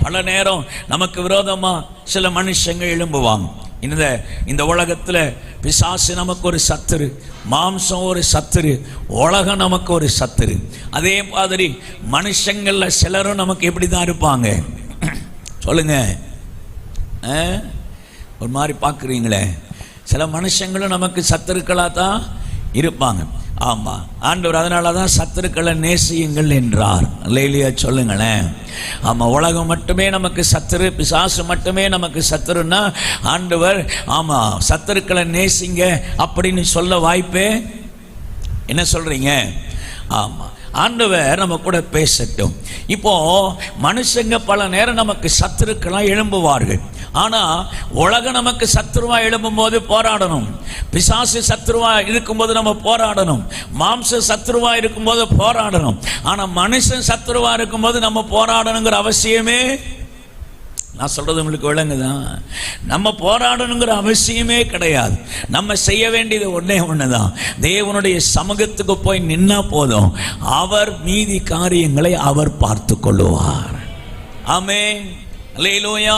பல நேரம் நமக்கு விரோதமா சில மனுஷங்க எழும்புவாங்க. இந்த உலகத்துல பிசாசு நமக்கு ஒரு சத்துரு, மாம்சம் ஒரு சத்துரு, உலகம் நமக்கு ஒரு சத்துரு. அதே மாதிரி மனுஷங்கள்ல சிலரும் நமக்கு எப்படிதான் இருப்பாங்க சொல்லுங்க. ஒரு மாதிரி பார்க்குறீங்களே, சில மனுஷங்களும் நமக்கு சத்துருக்களாக தான் இருப்பாங்க. ஆமாம், ஆண்டவர் அதனால தான் சத்துருக்களை நேசியுங்கள் என்றார். அல்லேலூயா சொல்லுங்களேன். ஆமாம், உலகம் மட்டுமே நமக்கு சத்துரு, பிசாசு மட்டுமே நமக்கு சத்துருன்னா ஆண்டவர் ஆமாம் சத்துருக்களை நேசிங்க அப்படின்னு சொல்ல வாய்ப்பே என்ன சொல்றீங்க? ஆமாம், ஆண்டவர் நம்ம கூட பேசட்டும். இப்போ மனுஷங்க பல நேரம் நமக்கு சத்துருக்கெல்லாம் எழும்புவார்கள். ஆனா உலகம் நமக்கு சத்துருவா எழும்பும் போது போராடணும். பிசாசு சத்துருவா இருக்கும்போது நம்ம போராடணும். மாம்ச சத்துருவா இருக்கும்போது போராடணும். ஆனா மனுஷன் சத்துருவா இருக்கும்போது நம்ம போராடணுங்கிற அவசியமே, நான் சொல்றது உங்களுக்கு விளங்குதான்? நம்ம போராடணுங்கிற அவசியமே கிடையாது. நம்ம செய்ய வேண்டியது ஒன்னே ஒண்ணுதான், தேவனுடைய சமூகத்துக்கு போய் நின்னா போதும், அவர் மீதி காரியங்களை அவர் பார்த்து கொள்ளுவார். ஆமென், அல்லேலூயா.